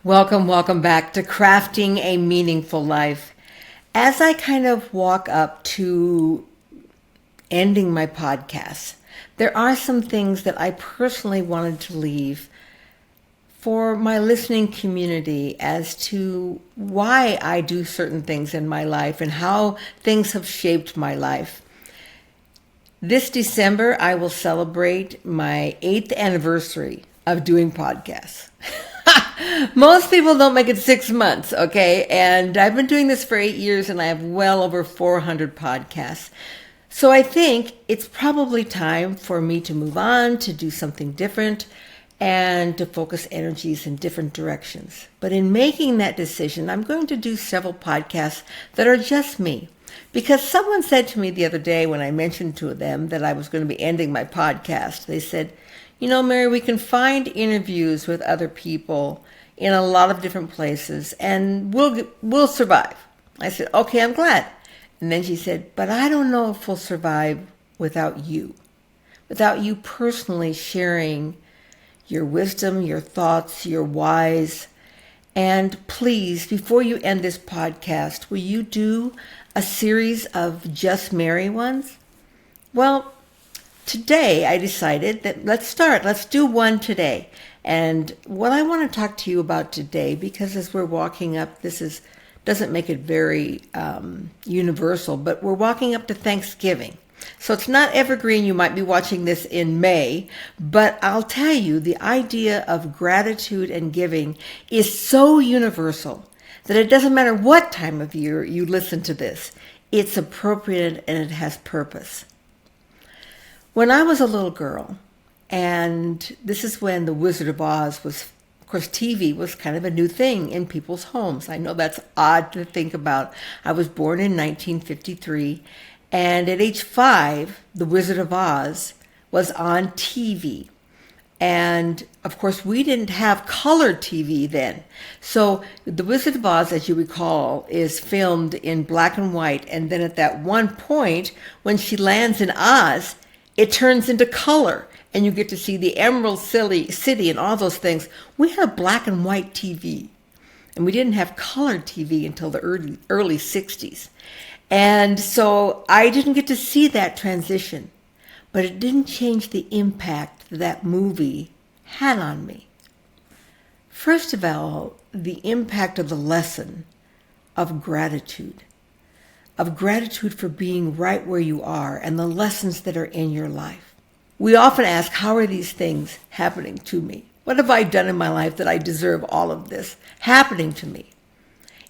Welcome back to Crafting a Meaningful Life. As I kind of walk up to ending my podcast, there are some things that I personally wanted to leave for my listening community as to why I do certain things in my life and how things have shaped my life. This December, I will celebrate my 8th anniversary of doing podcasts. Most people don't make it 6 months, okay? And I've been doing this for 8 years and I have well over 400 podcasts. So I think it's probably time for me to move on, to do something different, and to focus energies in different directions. But in making that decision, I'm going to do several podcasts that are just me. Because someone said to me the other day when I mentioned to them that I was going to be ending my podcast, they said, "You know, Mary, we can find interviews with other people in a lot of different places and we'll survive." I said, "Okay, I'm glad." And then she said, "But I don't know if we'll survive without you personally sharing your wisdom, your thoughts, your whys. And please, before you end this podcast, will you do a series of Just Mary ones?" Well, today I decided that let's do one today. And what I want to talk to you about today, because as we're walking up, doesn't make it very universal, but we're walking up to Thanksgiving. So it's not evergreen. You might be watching this in May, but I'll tell you, the idea of gratitude and giving is so universal that it doesn't matter what time of year you listen to this. It's appropriate and it has purpose. When I was a little girl, and this is when The Wizard of Oz was, of course, TV was kind of a new thing in people's homes. I know that's odd to think about. I was born in 1953, and at age 5, The Wizard of Oz was on TV. And, of course, we didn't have color TV then. So The Wizard of Oz, as you recall, is filmed in black and white. And then at that one point, when she lands in Oz, it turns into color. And you get to see the Emerald City and all those things. We had a black and white TV. And we didn't have color TV until the early 60s. And so I didn't get to see that transition. But it didn't change the impact that movie had on me. First of all, the impact of the lesson of gratitude for being right where you are and the lessons that are in your life. We often ask, how are these things happening to me? What have I done in my life that I deserve all of this happening to me?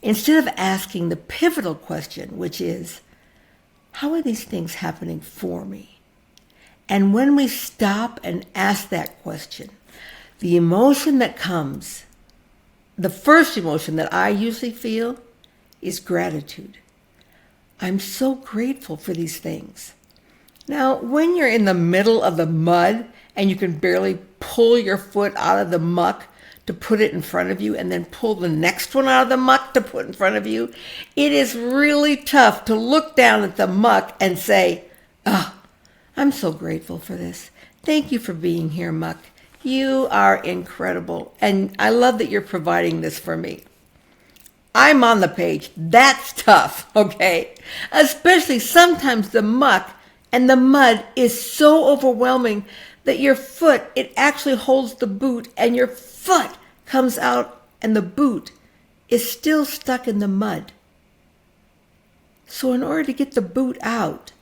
Instead of asking the pivotal question, which is, how are these things happening for me? And when we stop and ask that question, the emotion that comes, the first emotion that I usually feel is gratitude. I'm so grateful for these things. Now, when you're in the middle of the mud and you can barely pull your foot out of the muck to put it in front of you and then pull the next one out of the muck to put in front of you, it is really tough to look down at the muck and say, I'm so grateful for this. Thank you for being here, muck. You are incredible. And I love that you're providing this for me. I'm on the page. That's tough, okay? Especially sometimes the muck and the mud is so overwhelming that your foot, it actually holds the boot and your foot comes out and the boot is still stuck in the mud. So in order to get the boot out,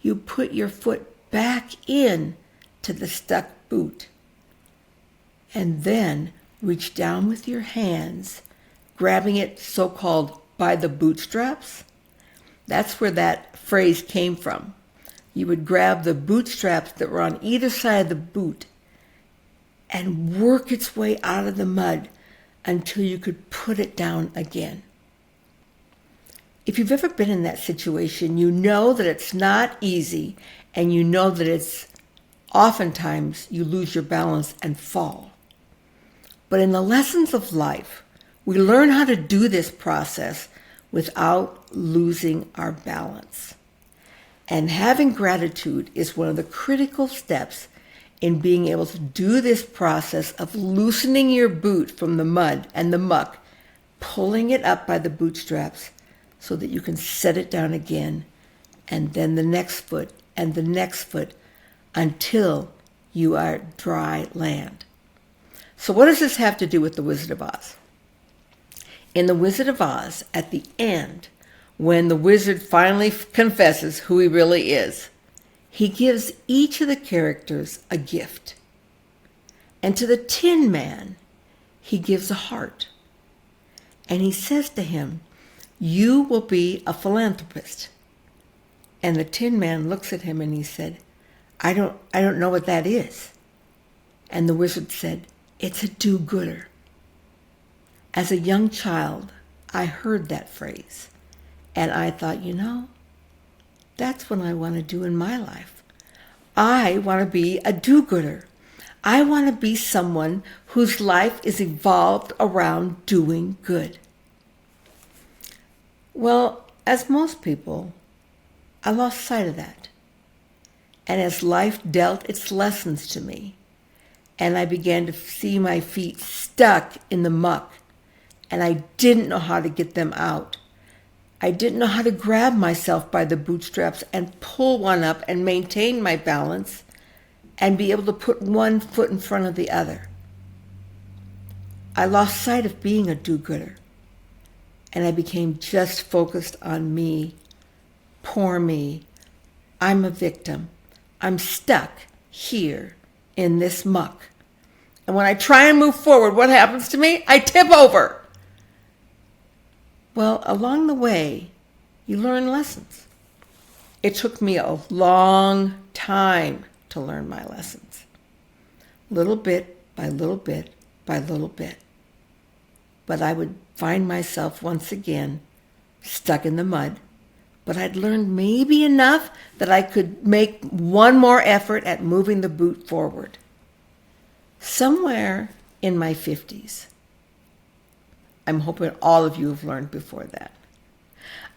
you put your foot back in to the stuck boot and then reach down with your hands, grabbing it so-called by the bootstraps. That's where that phrase came from. You would grab the bootstraps that were on either side of the boot and work its way out of the mud until you could put it down again. If you've ever been in that situation, you know that it's not easy, and you know that it's oftentimes you lose your balance and fall. But in the lessons of life, we learn how to do this process without losing our balance. And having gratitude is one of the critical steps in being able to do this process of loosening your boot from the mud and the muck, pulling it up by the bootstraps so that you can set it down again, and then the next foot and the next foot until you are dry land. So what does this have to do with the Wizard of Oz? In the Wizard of Oz, at the end, when the wizard finally confesses who he really is, he gives each of the characters a gift. And to the Tin Man, he gives a heart. And he says to him, "You will be a philanthropist." And the Tin Man looks at him and he said, I don't know what that is. And the wizard said, "It's a do-gooder." As a young child, I heard that phrase. And I thought, that's what I want to do in my life. I want to be a do-gooder. I want to be someone whose life is evolved around doing good. Well, as most people, I lost sight of that. And as life dealt its lessons to me, and I began to see my feet stuck in the muck, and I didn't know how to get them out. I didn't know how to grab myself by the bootstraps and pull one up and maintain my balance and be able to put one foot in front of the other. I lost sight of being a do-gooder, and I became just focused on me. Poor me. I'm a victim. I'm stuck here in this muck. And when I try and move forward, what happens to me? I tip over. Well, along the way, you learn lessons. It took me a long time to learn my lessons. Little bit by little bit by little bit. But I would find myself once again stuck in the mud. But I'd learned maybe enough that I could make one more effort at moving the boot forward. Somewhere in my 50s, I'm hoping all of you have learned before that,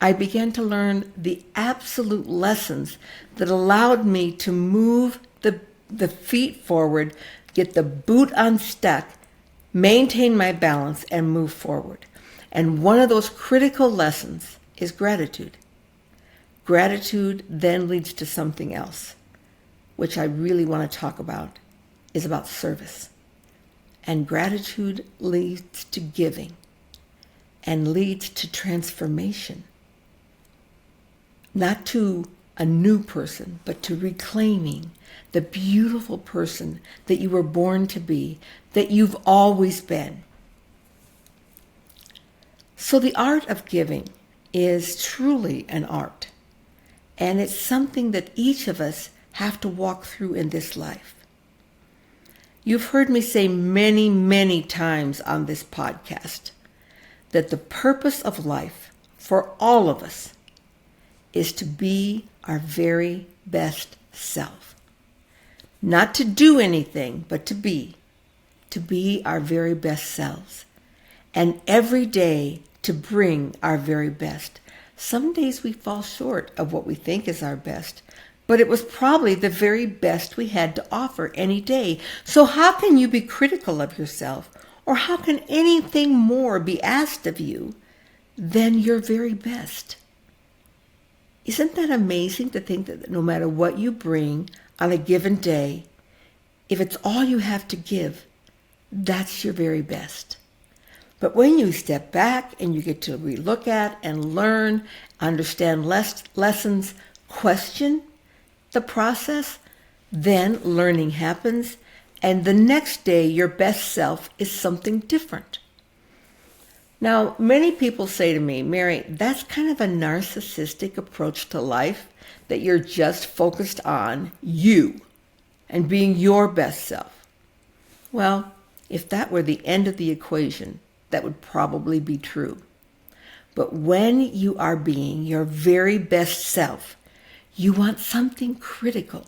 I began to learn the absolute lessons that allowed me to move the feet forward, get the boot unstuck, maintain my balance, and move forward. And one of those critical lessons is gratitude. Gratitude then leads to something else, which I really want to talk about, is about service. And gratitude leads to giving and leads to transformation. Not to a new person, but to reclaiming the beautiful person that you were born to be, that you've always been. So the art of giving is truly an art. And it's something that each of us have to walk through in this life. You've heard me say many, many times on this podcast that the purpose of life for all of us is to be our very best self. Not to do anything, but to be our very best selves. And every day to bring our very best. Some days we fall short of what we think is our best, but it was probably the very best we had to offer any day. So how can you be critical of yourself, or how can anything more be asked of you than your very best? Isn't that amazing to think that no matter what you bring on a given day, if it's all you have to give, that's your very best? But when you step back and you get to relook at and learn, understand lessons, question the process, then learning happens, and the next day your best self is something different. Now, many people say to me, "Mary, that's kind of a narcissistic approach to life, that you're just focused on you and being your best self." Well, if that were the end of the equation, that would probably be true. But when you are being your very best self, you want something critical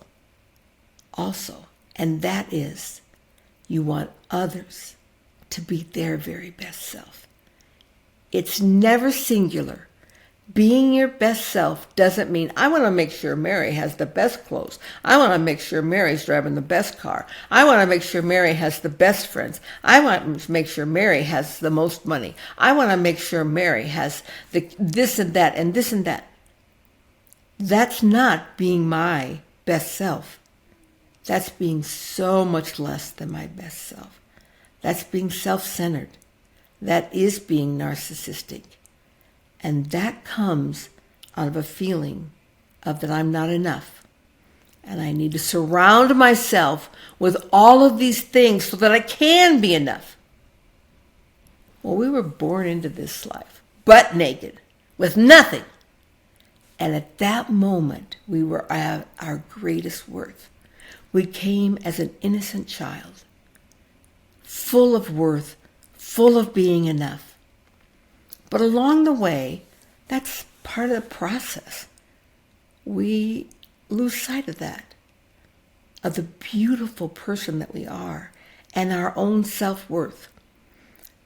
also, and that is you want others to be their very best self. It's never singular. Being your best self doesn't mean I want to make sure Mary has the best clothes. I want to make sure Mary's driving the best car. I want to make sure Mary has the best friends. I want to make sure Mary has the most money. I want to make sure Mary has this and that and this and that. That's not being my best self. That's being so much less than my best self. That's being self-centered. That is being narcissistic. And that comes out of a feeling of that I'm not enough. And I need to surround myself with all of these things so that I can be enough. Well, we were born into this life, butt naked, with nothing. And at that moment, we were at our greatest worth. We came as an innocent child, full of worth, full of being enough. But along the way, that's part of the process. We lose sight of that, of the beautiful person that we are and our own self-worth.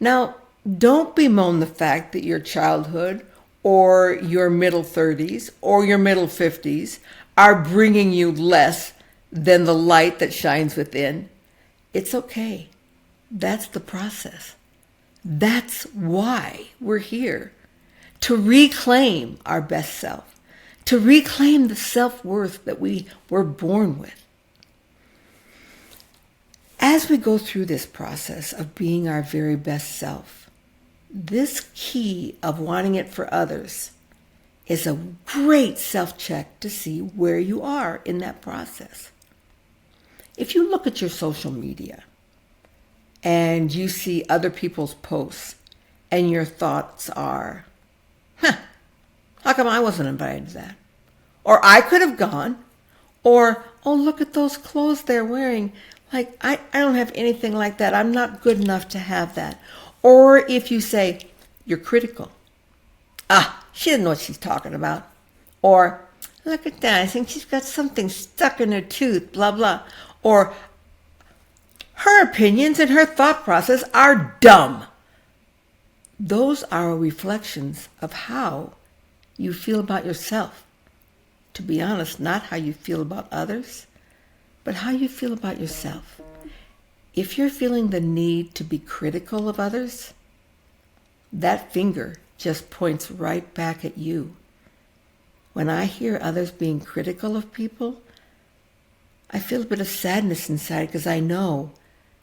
Now, don't bemoan the fact that your childhood or your middle 30s or your middle 50s are bringing you less than the light that shines within. It's okay. That's the process. That's why we're here, to reclaim our best self, to reclaim the self-worth that we were born with. As we go through this process of being our very best self, this key of wanting it for others is a great self-check to see where you are in that process. If you look at your social media, and you see other people's posts, and your thoughts are, how come I wasn't invited to that? Or I could have gone. Or, oh, look at those clothes they're wearing. Like, I don't have anything like that. I'm not good enough to have that. Or if you say, you're critical. She doesn't know what she's talking about. Or, look at that. I think she's got something stuck in her tooth, blah, blah. Or, her opinions and her thought process are dumb. Those are reflections of how you feel about yourself. To be honest, not how you feel about others, but how you feel about yourself. If you're feeling the need to be critical of others, that finger just points right back at you. When I hear others being critical of people, I feel a bit of sadness inside because I know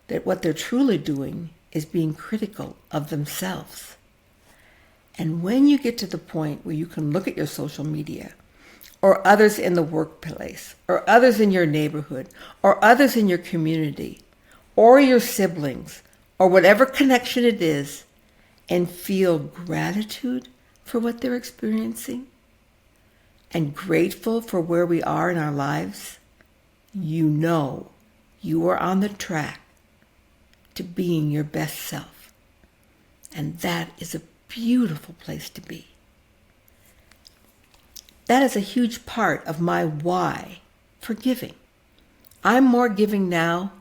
that what they're truly doing is being critical of themselves. And when you get to the point where you can look at your social media, or others in the workplace, or others in your neighborhood, or others in your community, or your siblings, or whatever connection it is, and feel gratitude for what they're experiencing, and grateful for where we are in our lives, you know you are on the track to being your best self. And that is a beautiful place to be. That is a huge part of my why for giving. I'm more giving now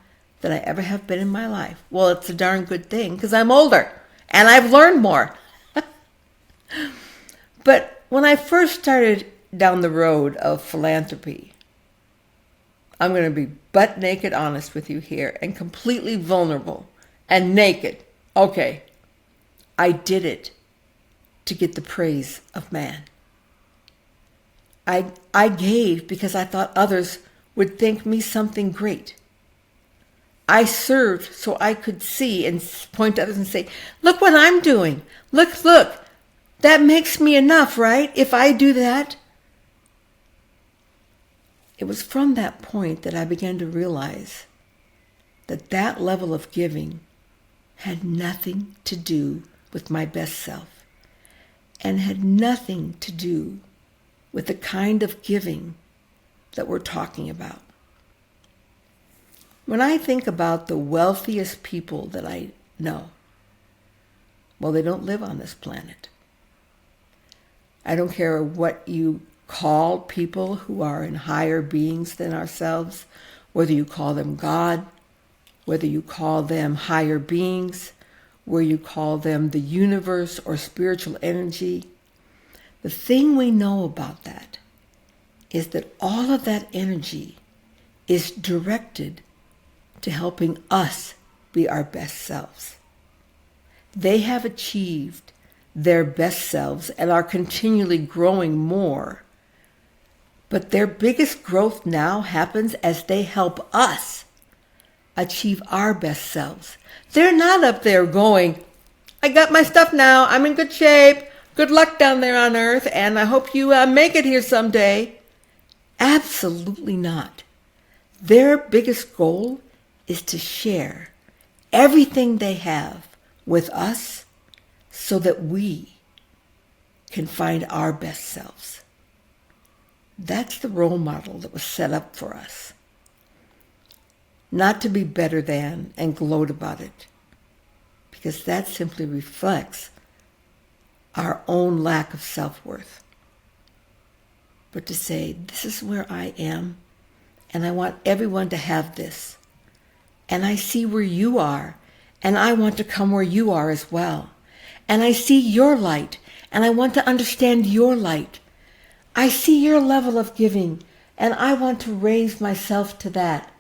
than I ever have been in my life. Well, it's a darn good thing because I'm older and I've learned more. But when I first started down the road of philanthropy, I'm going to be butt naked honest with you here and completely vulnerable and naked. Okay, I did it to get the praise of man. I gave because I thought others would think me something great. I served so I could see and point to others and say, look what I'm doing. Look, that makes me enough, right? If I do that. It was from that point that I began to realize that that level of giving had nothing to do with my best self and had nothing to do with the kind of giving that we're talking about. When I think about the wealthiest people that I know, well, they don't live on this planet. I don't care what you call people who are in higher beings than ourselves, whether you call them God, whether you call them higher beings, whether you call them the universe or spiritual energy. The thing we know about that is that all of that energy is directed to helping us be our best selves. They have achieved their best selves and are continually growing more. But their biggest growth now happens as they help us achieve our best selves. They're not up there going, I got my stuff now, I'm in good shape, good luck down there on earth, and I hope you make it here someday. Absolutely not. Their biggest goal is to share everything they have with us so that we can find our best selves. That's the role model that was set up for us. Not to be better than and gloat about it, because that simply reflects our own lack of self-worth. But to say, this is where I am, and I want everyone to have this. And I see where you are, and I want to come where you are as well. And I see your light, and I want to understand your light. I see your level of giving, and I want to raise myself to that.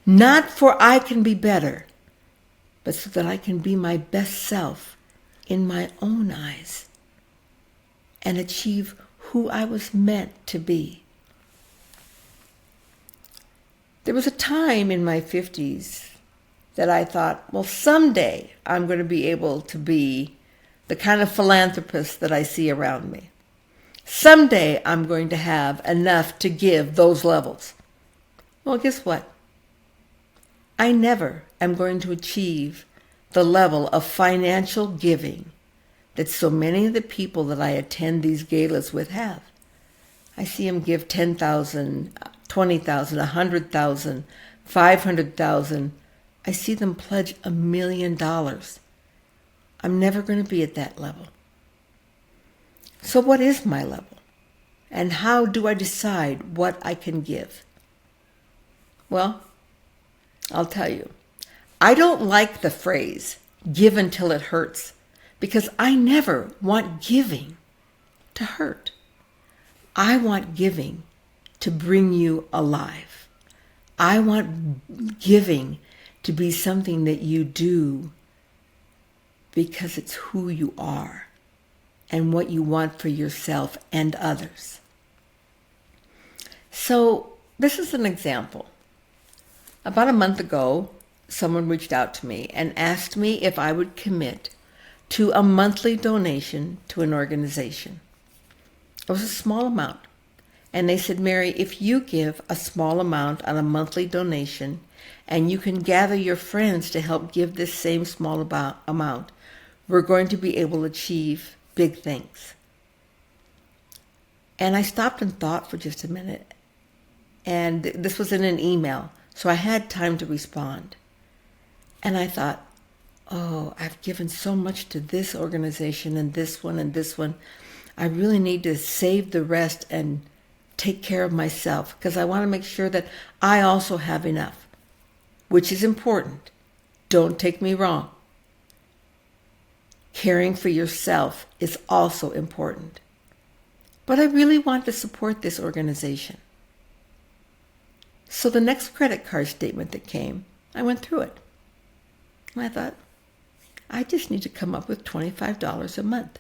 Not for I can be better, but so that I can be my best self in my own eyes and achieve who I was meant to be. There was a time in my 50s that I thought, well, someday I'm going to be able to be the kind of philanthropist that I see around me. Someday I'm going to have enough to give those levels. Well, guess what? I never am going to achieve the level of financial giving that so many of the people that I attend these galas with have. I see them give $10,000, $20,000, $100,000, $500,000. I see them pledge $1 million. I'm never going to be at that level. So what is my level? And how do I decide what I can give? Well, I'll tell you. I don't like the phrase, give until it hurts, because I never want giving to hurt. I want giving to bring you alive. I want giving to be something that you do because it's who you are and what you want for yourself and others. So this is an example. About a month ago, someone reached out to me and asked me if I would commit to a monthly donation to an organization. It was a small amount. And they said, Mary, if you give a small amount on a monthly donation and you can gather your friends to help give this same small amount, we're going to be able to achieve big things. And I stopped and thought for just a minute. And this was in an email, so I had time to respond. And I thought, oh, I've given so much to this organization and this one and this one. I really need to save the rest and take care of myself because I want to make sure that I also have enough, which is important. Don't take me wrong. Caring for yourself is also important. But I really want to support this organization. So the next credit card statement that came, I went through it. And I thought, I just need to come up with $25 a month.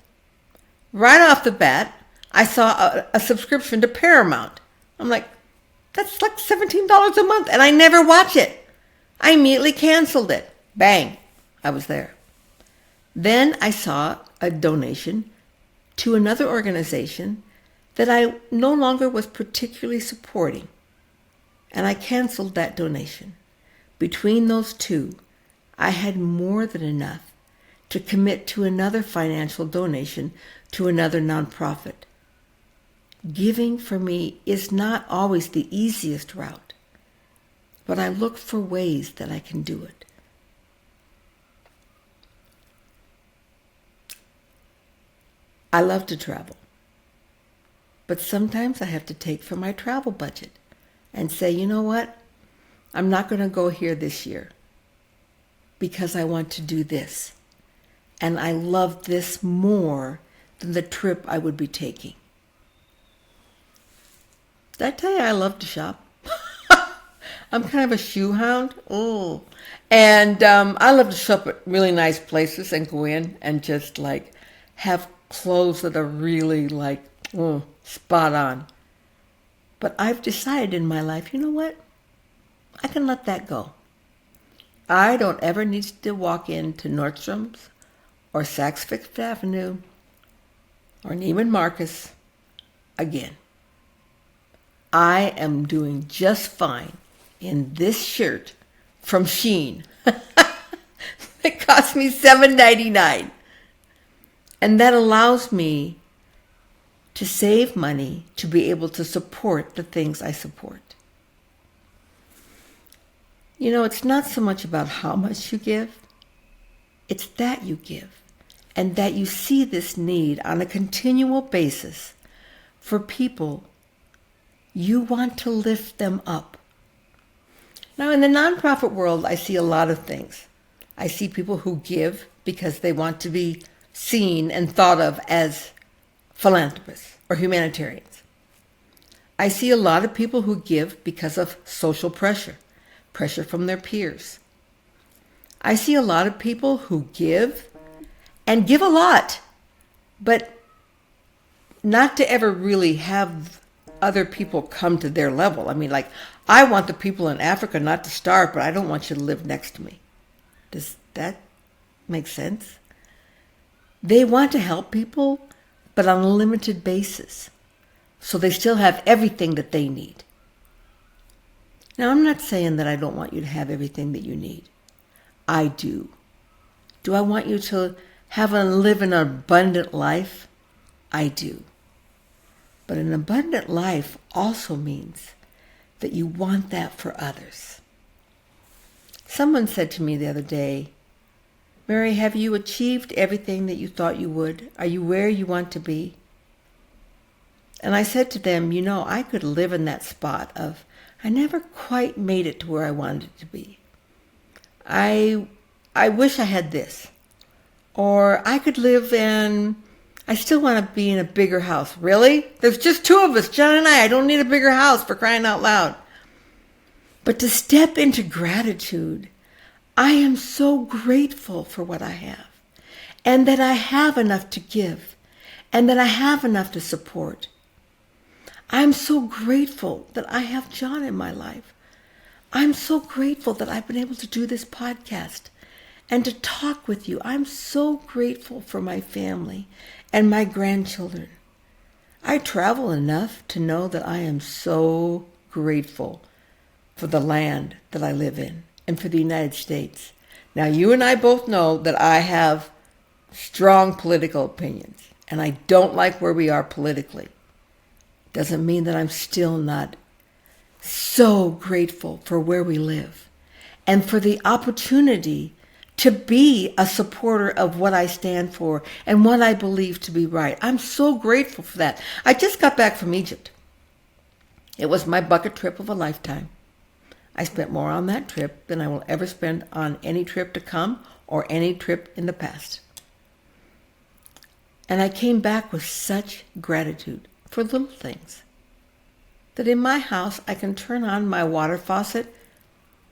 Right off the bat, I saw a subscription to Paramount. I'm like, that's like $17 a month, and I never watch it. I immediately canceled it. Bang, I was there. Then I saw a donation to another organization that I no longer was particularly supporting, and I canceled that donation. Between those two, I had more than enough to commit to another financial donation to another nonprofit. Giving for me is not always the easiest route, but I look for ways that I can do it. I love to travel, but sometimes I have to take from my travel budget and say, you know what? I'm not going to go here this year because I want to do this. And I love this more than the trip I would be taking. Did I tell you I love to shop? I'm kind of a shoe hound. Oh. And I love to shop at really nice places and go in and just like have clothes that are really like spot on. But I've decided in my life, you know what? I can let that go. I don't ever need to walk into Nordstrom's or Saks Fifth Avenue or Neiman Marcus again. I am doing just fine in this shirt from Shein. It cost me $7.99. And that allows me to save money to be able to support the things I support. You know, it's not so much about how much you give. It's that you give and that you see this need on a continual basis for people. You want to lift them up. Now, in the nonprofit world, I see a lot of things. I see people who give because they want to be seen and thought of as philanthropists or humanitarians. I see a lot of people who give because of social pressure from their peers. I see a lot of people who give and give a lot, but not to ever really have other people come to their level. I mean, like, I want the people in Africa not to starve, but I don't want you to live next to me. Does that make sense? They want to help people, but on a limited basis, so they still have everything that they need. Now, I'm not saying that I don't want you to have everything that you need. I do. Do I want you to have and live an abundant life? I do. But an abundant life also means that you want that for others. Someone said to me the other day, Mary, have you achieved everything that you thought you would? Are you where you want to be? And I said to them, you know, I could live in that spot of, I never quite made it to where I wanted it to be. I wish I had this. Or I could live in, I still want to be in a bigger house. Really? There's just two of us, John and I. I don't need a bigger house, for crying out loud. But to step into gratitude, I am so grateful for what I have. And that I have enough to give. And that I have enough to support. I'm so grateful that I have John in my life. I'm so grateful that I've been able to do this podcast and to talk with you. I'm so grateful for my family and my grandchildren. I travel enough to know that I am so grateful for the land that I live in and for the United States. Now, you and I both know that I have strong political opinions, and I don't like where we are politically. Doesn't mean that I'm still not so grateful for where we live and for the opportunity to be a supporter of what I stand for and what I believe to be right. I'm so grateful for that. I just got back from Egypt. It was my bucket trip of a lifetime. I spent more on that trip than I will ever spend on any trip to come or any trip in the past. And I came back with such gratitude for little things. That in my house, I can turn on my water faucet,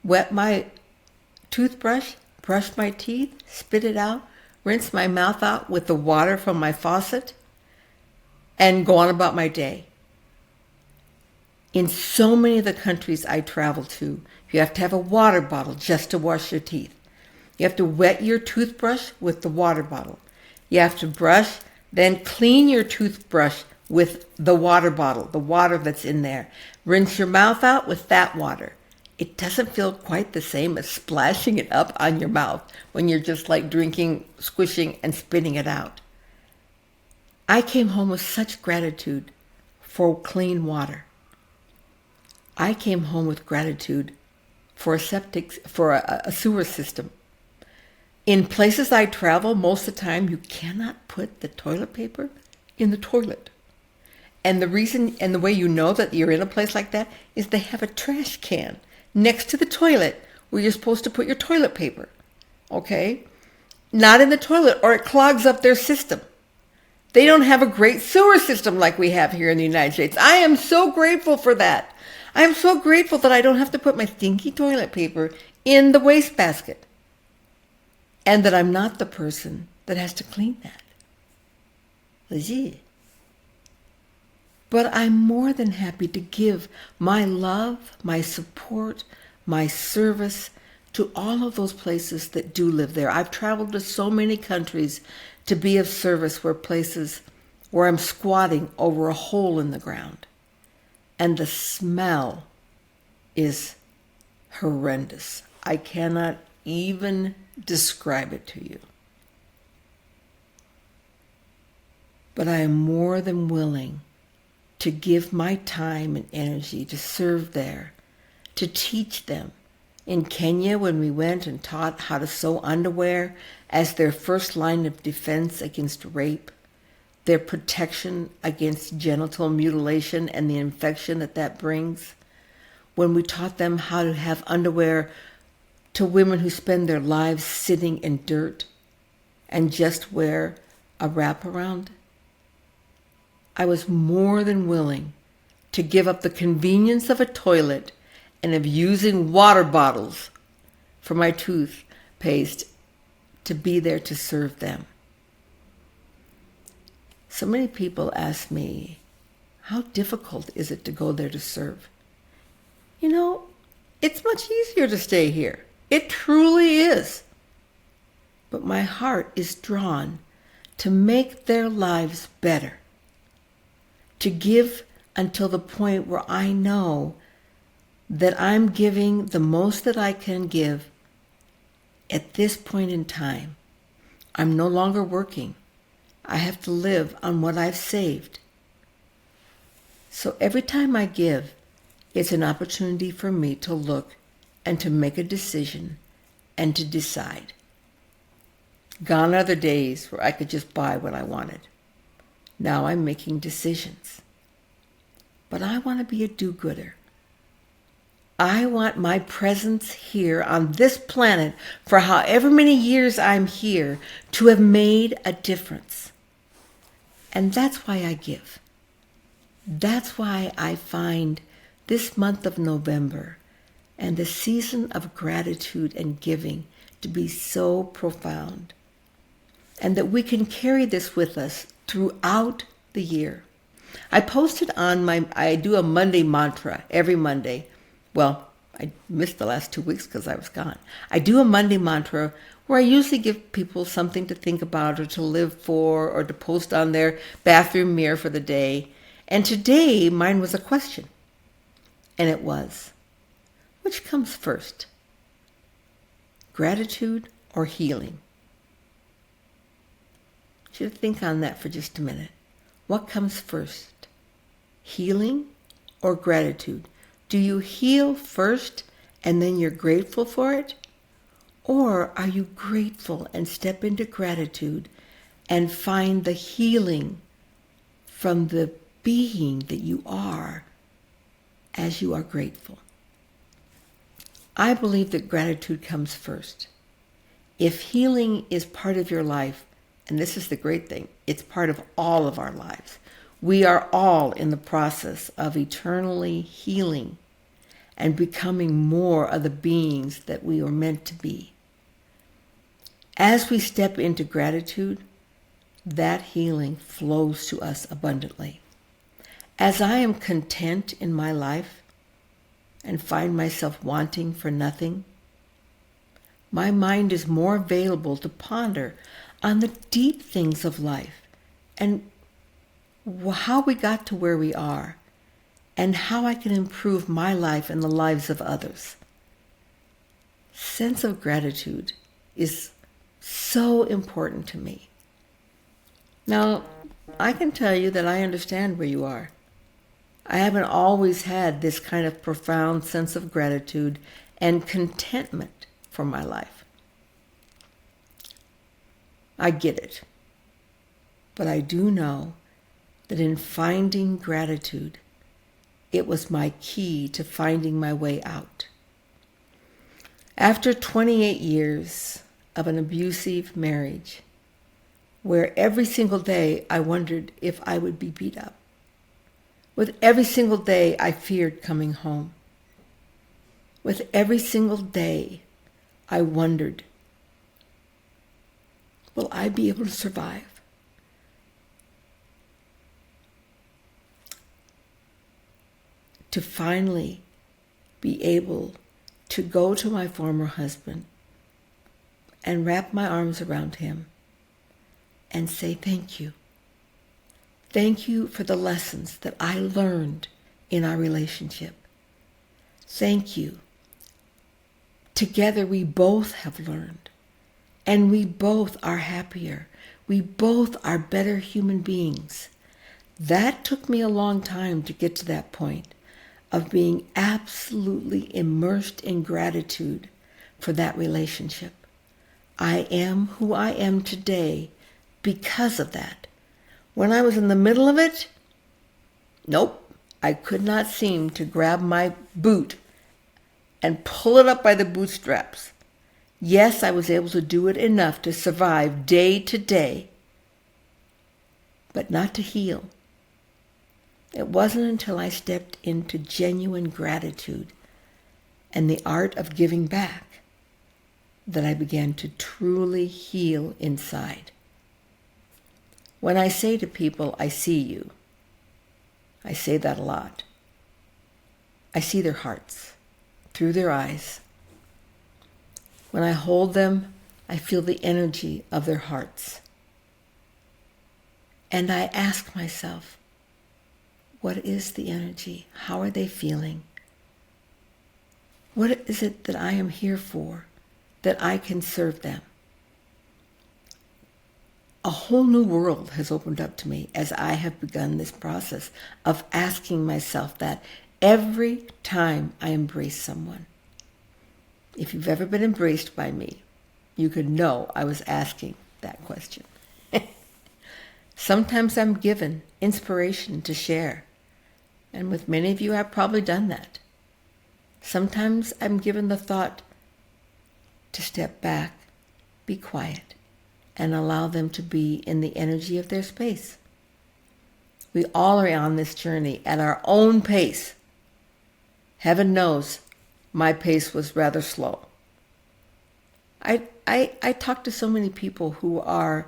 wet my toothbrush, brush my teeth, spit it out, rinse my mouth out with the water from my faucet, and go on about my day. In so many of the countries I travel to, you have to have a water bottle just to wash your teeth. You have to wet your toothbrush with the water bottle. You have to brush, then clean your toothbrush with the water bottle, the water that's in there. Rinse your mouth out with that water. It doesn't feel quite the same as splashing it up on your mouth when you're just like drinking, squishing, and spitting it out. I came home with such gratitude for clean water. I came home with gratitude for a sewer system. In places I travel, most of the time, you cannot put the toilet paper in the toilet. And the reason and the way you know that you're in a place like that is they have a trash can next to the toilet where you're supposed to put your toilet paper. Okay? Not in the toilet, or it clogs up their system. They don't have a great sewer system like we have here in the United States. I am so grateful for that. I am so grateful that I don't have to put my stinky toilet paper in the wastebasket. And that I'm not the person that has to clean that. But I'm more than happy to give my love, my support, my service to all of those places that do live there. I've traveled to so many countries to be of service places where I'm squatting over a hole in the ground. And the smell is horrendous. I cannot even describe it to you. But I am more than willing to give my time and energy to serve there, to teach them. In Kenya, when we went and taught how to sew underwear as their first line of defense against rape, their protection against genital mutilation and the infection that brings, when we taught them how to have underwear to women who spend their lives sitting in dirt and just wear a wraparound, I was more than willing to give up the convenience of a toilet and of using water bottles for my toothpaste to be there to serve them. So many people ask me, how difficult is it to go there to serve? You know, it's much easier to stay here. It truly is. But my heart is drawn to make their lives better, to give until the point where I know that I'm giving the most that I can give at this point in time. I'm no longer working. I have to live on what I've saved. So every time I give, it's an opportunity for me to look and to make a decision and to decide. Gone are the days where I could just buy what I wanted. Now I'm making decisions. But I want to be a do-gooder. I want my presence here on this planet for however many years I'm here to have made a difference. And that's why I give. That's why I find this month of November and the season of gratitude and giving to be so profound. And that we can carry this with us throughout the year. I posted I do a Monday mantra every Monday. Well, I missed the last 2 weeks because I was gone. I do a Monday mantra where I usually give people something to think about or to live for or to post on their bathroom mirror for the day. And today, mine was a question. And it was, which comes first? Gratitude or healing? I should think on that for just a minute. What comes first? Healing or gratitude? Do you heal first and then you're grateful for it? Or are you grateful and step into gratitude and find the healing from the being that you are as you are grateful? I believe that gratitude comes first. If healing is part of your life, and this is the great thing, it's part of all of our lives. We are all in the process of eternally healing and becoming more of the beings that we were meant to be. As we step into gratitude, that healing flows to us abundantly. As I am content in my life and find myself wanting for nothing, my mind is more available to ponder on the deep things of life and how we got to where we are and how I can improve my life and the lives of others. Sense of gratitude is so important to me. Now, I can tell you that I understand where you are. I haven't always had this kind of profound sense of gratitude and contentment for my life. I get it. But I do know that in finding gratitude, it was my key to finding my way out. After 28 years of an abusive marriage, where every single day I wondered if I would be beat up. With every single day I feared coming home. With every single day I wondered, will I be able to survive? To finally be able to go to my former husband and wrap my arms around him and say thank you. Thank you for the lessons that I learned in our relationship. Thank you. Together we both have learned, and we both are happier. We both are better human beings. That took me a long time to get to that point of being absolutely immersed in gratitude for that relationship. I am who I am today because of that. When I was in the middle of it, nope, I could not seem to grab my boot and pull it up by the bootstraps. Yes, I was able to do it enough to survive day to day, but not to heal. It wasn't until I stepped into genuine gratitude and the art of giving back that I began to truly heal inside. When I say to people, I see you, I say that a lot. I see their hearts through their eyes. When I hold them, I feel the energy of their hearts. And I ask myself, what is the energy? How are they feeling? What is it that I am here for, that I can serve them? A whole new world has opened up to me as I have begun this process of asking myself that every time I embrace someone. If you've ever been embraced by me, you could know I was asking that question. Sometimes I'm given inspiration to share, and with many of you I've probably done that. Sometimes I'm given the thought to step back, be quiet, and allow them to be in the energy of their space. We all are on this journey at our own pace. Heaven knows my pace was rather slow. I talk to so many people who are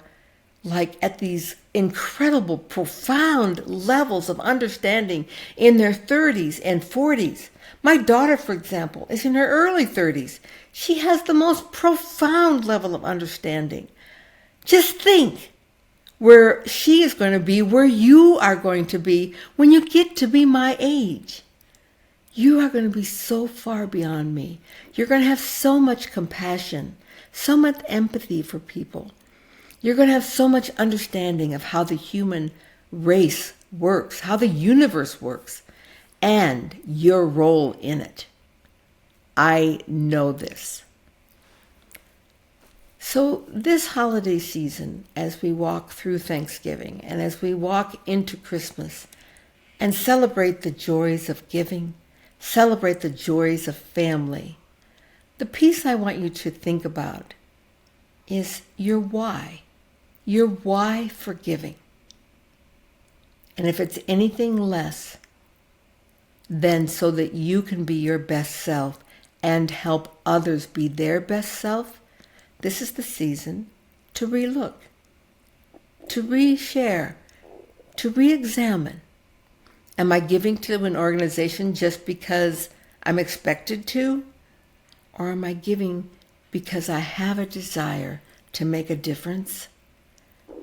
like at these incredible, profound levels of understanding in their 30s and 40s. My daughter, for example, is in her early 30s. She has the most profound level of understanding. Just think where she is going to be, where you are going to be when you get to be my age. You are going to be so far beyond me. You're going to have so much compassion, so much empathy for people. You're going to have so much understanding of how the human race works, how the universe works, and your role in it. I know this. So this holiday season, as we walk through Thanksgiving and as we walk into Christmas and celebrate the joys of giving, celebrate the joys of family, the piece I want you to think about is your why for giving. And if it's anything less than so that you can be your best self and help others be their best self, this is the season to relook, to reshare, to re-examine. Am I giving to an organization just because I'm expected to? Or am I giving because I have a desire to make a difference?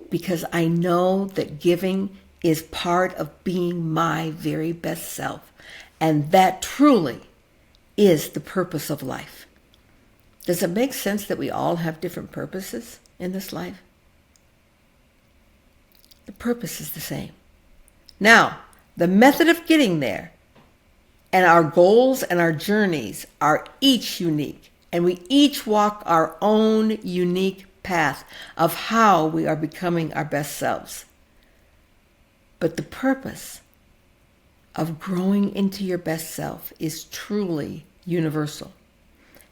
Because I know that giving is part of being my very best self. And that truly is the purpose of life. Does it make sense that we all have different purposes in this life? The purpose is the same. Now, the method of getting there and our goals and our journeys are each unique, and we each walk our own unique path of how we are becoming our best selves. But the purpose of growing into your best self is truly universal.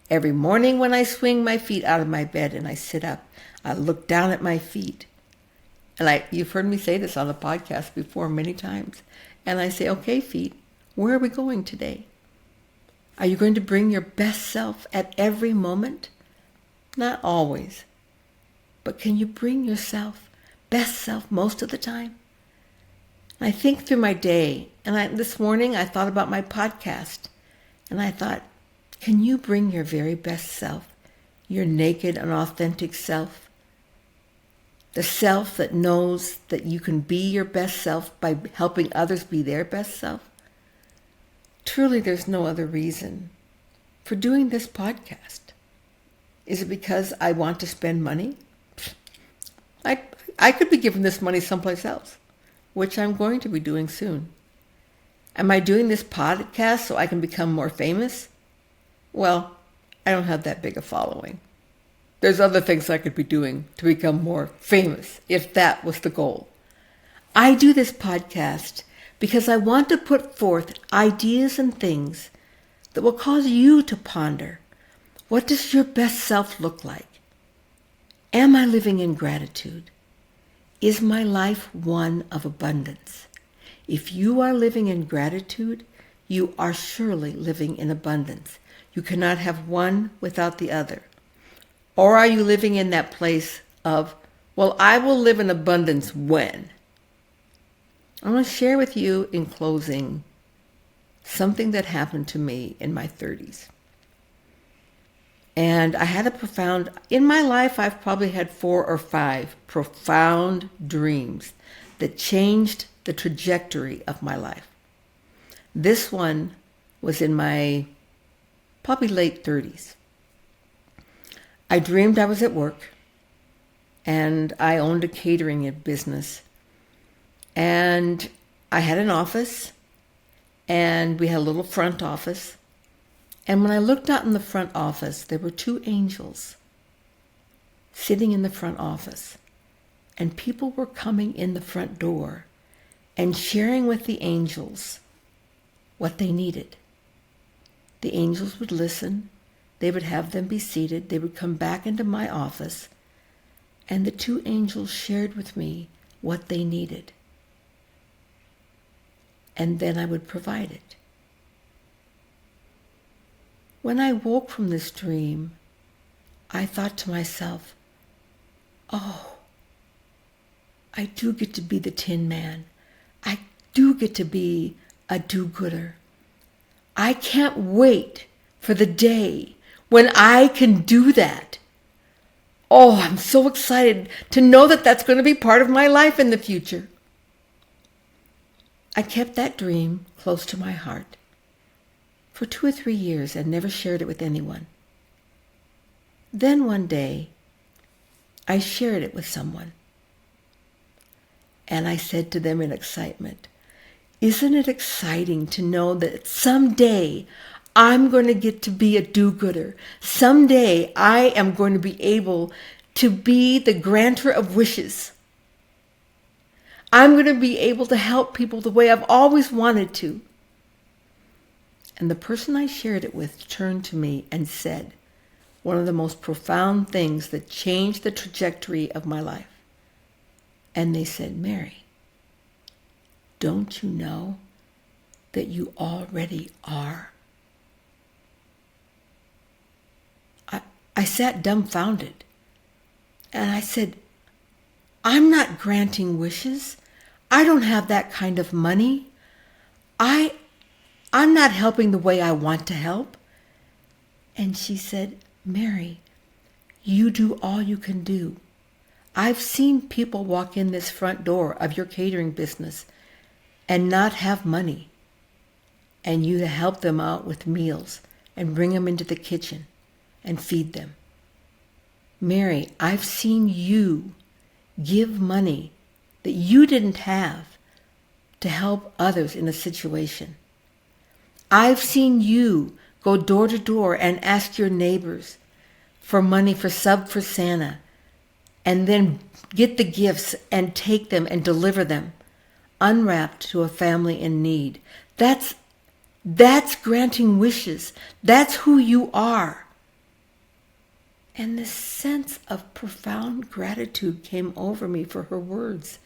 Every morning when I swing my feet out of my bed and I sit up, I look down at my feet. And you've heard me say this on the podcast before many times. And I say, okay, feet, where are we going today? Are you going to bring your best self at every moment? Not always. But can you bring yourself, best self, most of the time? I think through my day, and this morning I thought about my podcast, and I thought, can you bring your very best self, your naked and authentic self, the self that knows that you can be your best self by helping others be their best self? Truly, there's no other reason for doing this podcast. Is it because I want to spend money? I could be giving this money someplace else, which I'm going to be doing soon. Am I doing this podcast so I can become more famous? Well, I don't have that big a following. There's other things I could be doing to become more famous, if that was the goal. I do this podcast because I want to put forth ideas and things that will cause you to ponder. What does your best self look like? Am I living in gratitude? Is my life one of abundance? If you are living in gratitude, you are surely living in abundance. You cannot have one without the other. Or are you living in that place of, well, I will live in abundance when? I want to share with you in closing something that happened to me in my 30s. And I had in my life, I've probably had 4 or 5 profound dreams that changed the trajectory of my life. This one was in my probably late 30s. I dreamed I was at work, and I owned a catering business. And I had an office, and we had a little front office. And when I looked out in the front office, there were 2 angels sitting in the front office. And people were coming in the front door and sharing with the angels what they needed. The angels would listen. They would have them be seated. They would come back into my office. And the 2 angels shared with me what they needed. And then I would provide it. When I woke from this dream, I thought to myself, oh, I do get to be the Tin Man. I do get to be a do-gooder. I can't wait for the day when I can do that. Oh, I'm so excited to know that that's going to be part of my life in the future. I kept that dream close to my heart for 2 or 3 years and never shared it with anyone. Then one day, I shared it with someone. And I said to them in excitement, isn't it exciting to know that someday I'm going to get to be a do-gooder? Someday I am going to be able to be the granter of wishes. I'm going to be able to help people the way I've always wanted to. And the person I shared it with turned to me and said one of the most profound things that changed the trajectory of my life. And they said, Mary, don't you know that you already are? I sat dumbfounded. And I said, I'm not granting wishes. I don't have that kind of money. I'm not helping the way I want to help. And she said, Mary, you do all you can do. I've seen people walk in this front door of your catering business and not have money, and you to help them out with meals and bring them into the kitchen and feed them. Mary, I've seen you give money that you didn't have to help others in a situation. I've seen you go door to door and ask your neighbors for money for Santa, and then get the gifts and take them and deliver them unwrapped to a family in need. That's granting wishes. That's who you are. And this sense of profound gratitude came over me for her words.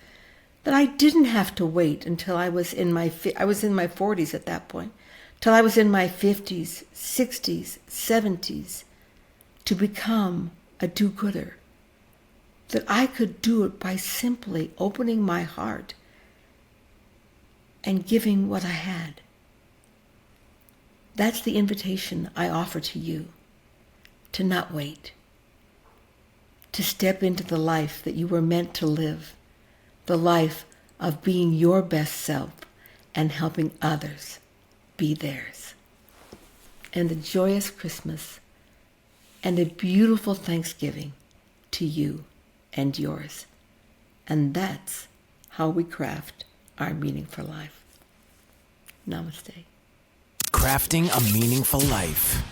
That I didn't have to wait until I was in my 40s at that point, till I was in my 50s, 60s, 70s, to become a do-gooder. That I could do it by simply opening my heart and giving what I had. That's the invitation I offer to you, to not wait, to step into the life that you were meant to live, the life of being your best self and helping others be theirs. And a joyous Christmas and a beautiful Thanksgiving to you and yours. And that's how we craft our meaningful life. Namaste. Crafting a Meaningful Life.